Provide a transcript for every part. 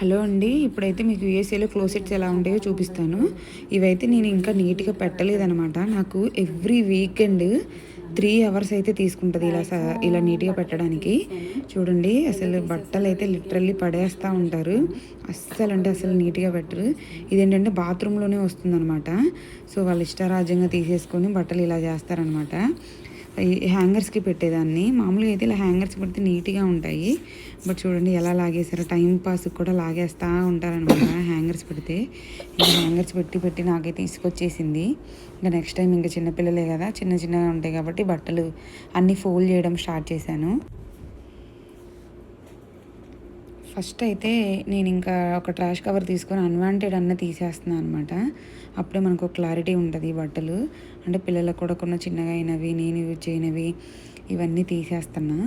Hello అండి, ఇప్పుడైతే మీకు యూఎస్ఏలో క్లోసెట్స్ ఎలా ఉంటాయో చూపిస్తాను. ఇవైతే నేను ఇంకా నీట్గా పెట్టలేదనమాట. నాకు ఎవ్రీ వీకెండ్ 3 అవర్స్ అయితే తీసుకుంటుంది ఇలా నీట్గా పెట్టడానికి. చూడండి, అసలు బట్టలు అయితే లిటరల్లీ పడేస్తూ ఉంటారు. అస్సలు అంటే అసలు నీట్గా పెట్టరు. ఇదేంటంటే బాత్రూంలోనే వస్తుందనమాట. సో వాళ్ళు ఇష్టారాజ్యంగా తీసేసుకొని బట్టలు ఇలా చేస్తారనమాట. ఈ హ్యాంగర్స్కి పెట్టేదాన్ని. మామూలుగా అయితే ఇలా హ్యాంగర్స్ పెడితే నీట్గా ఉంటాయి. బట్ చూడండి ఎలా లాగేసారో, టైం పాస్కి కూడా లాగేస్తూ ఉంటారనమాట హ్యాంగర్స్ పెడితే. ఇంకా హ్యాంగర్స్ పెట్టి పెట్టి నాకైతే తీసుకొచ్చేసింది. ఇంకా నెక్స్ట్ టైం ఇంకా చిన్నపిల్లలే కదా, చిన్న చిన్నగా ఉంటాయి కాబట్టి బట్టలు అన్నీ ఫోల్డ్ చేయడం స్టార్ట్ చేశాను. ఫస్ట్ అయితే నేను ఇంకా ఒక ట్రాష్ కవర్ తీసుకొని అన్వాంటెడ్ అన్న తీసేస్తున్నాను అనమాట. అప్పుడే మనకు క్లారిటీ ఉంటుంది బట్టలు. అంటే పిల్లలకు కూడా కొన్ని చిన్నగా అయినవి, నేను యూజ్ చేయనివి ఇవన్నీ తీసేస్తున్నా.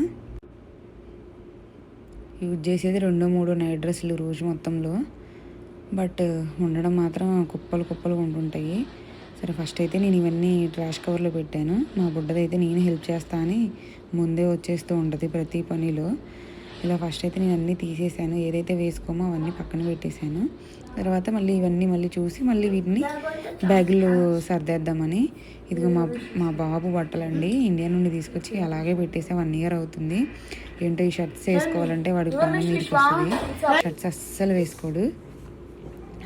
యూజ్ చేసేది 2-3 నైట్ డ్రెస్సులు రోజు మొత్తంలో. బట్ ఉండడం మాత్రం కుప్పలు కుప్పలు ఉంటుంటాయి. సరే, ఫస్ట్ అయితే నేను ఇవన్నీ ట్రాష్ కవర్లో పెట్టాను. మా బుడ్డదైతే నేను హెల్ప్ చేస్తా అని ముందే వచ్చేస్తూ ఉంటుంది ప్రతి పనిలో. ఇలా ఫస్ట్ అయితే నేను అన్నీ తీసేసాను. ఏదైతే వేసుకోమో అవన్నీ పక్కన పెట్టేశాను. తర్వాత మళ్ళీ ఇవన్నీ మళ్ళీ చూసి మళ్ళీ వీటిని బ్యాగులో సర్దేద్దామని. ఇదిగో మా బాబు బట్టలండి, ఇండియా నుండి తీసుకొచ్చి అలాగే పెట్టేసా. 1 ఇయర్ అవుతుంది. ఏంటో ఈ షర్ట్స్ వేసుకోవాలంటే వాడికి ప్రాణం మీదకి వస్తుంది. షర్ట్స్ అస్సలు వేసుకోడు.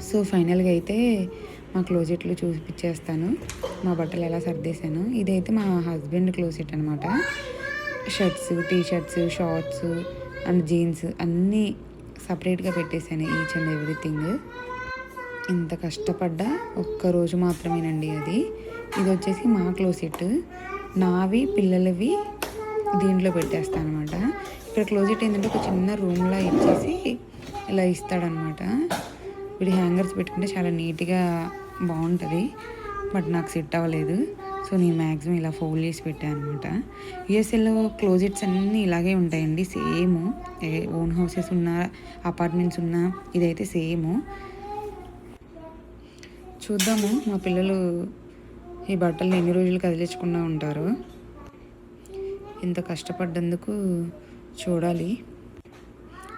సో ఫైనల్గా అయితే మా క్లోజెట్లు చూపించేస్తాను, మా బట్టలు ఎలా సర్దేశాను. ఇదైతే మా హస్బెండ్ క్లోజెట్ అనమాట. Shirts, t-shirts, shorts and jeans అన్నీ సపరేట్గా పెట్టేశాను, ఈచ్ అండ్ ఎవ్రీథింగ్. ఇంత కష్టపడ్డా ఒక్కరోజు మాత్రమేనండి అది. ఇది వచ్చేసి మా క్లోజెట్. నావి పిల్లలవి దీంట్లో పెట్టేస్తాను అనమాట. ఇక్కడ క్లోజెట్ ఏంటంటే ఒక చిన్న రూమ్లా ఇచ్చేసి ఇలా ఇస్తాడనమాట. వీడి హ్యాంగర్స్ పెట్టుకుంటే చాలా నీట్గా బాగుంటుంది. బట్ నాకు సెట్ అవ్వలేదు. సో నేను మ్యాక్సిమం ఇలా ఫోల్డ్ చేసి పెట్టాను అనమాట. యూఎస్ఏలో క్లోజెట్స్ అన్నీ ఇలాగే ఉంటాయండి, సేమ్. ఓన్ హౌసెస్ ఉన్న, అపార్ట్మెంట్స్ ఉన్న, ఇదైతే సేమ్. చూద్దాము మా పిల్లలు ఈ బట్టలు ఎన్ని రోజులు కదిలించకుండా ఉంటారు. ఇంత కష్టపడ్డందుకు చూడాలి.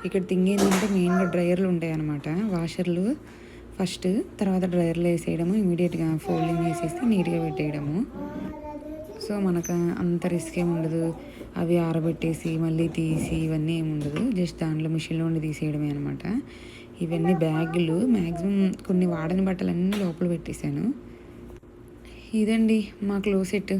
ఇక్కడ థింగ్ ఏంటంటే మెయిన్గా డ్రయర్లు ఉంటాయి అన్నమాట, వాషర్లు ఫస్ట్, తర్వాత డ్రయర్లో వేసేయడము, ఇమీడియట్గా ఫోల్డింగ్ వేసేసి నీట్గా పెట్టేయడము. సో మనకు అంత రిస్క్ ఏమి ఉండదు. అవి ఆరబెట్టేసి మళ్ళీ తీసి ఇవన్నీ ఏమి ఉండదు. జస్ట్ దాంట్లో మిషన్లో ఉండి తీసేయడమే అనమాట. ఇవన్నీ బ్యాగులు, మ్యాక్సిమం కొన్ని వాడని బట్టలన్నీ లోపల పెట్టేశాను. ఇదండి మా క్లోసెట్.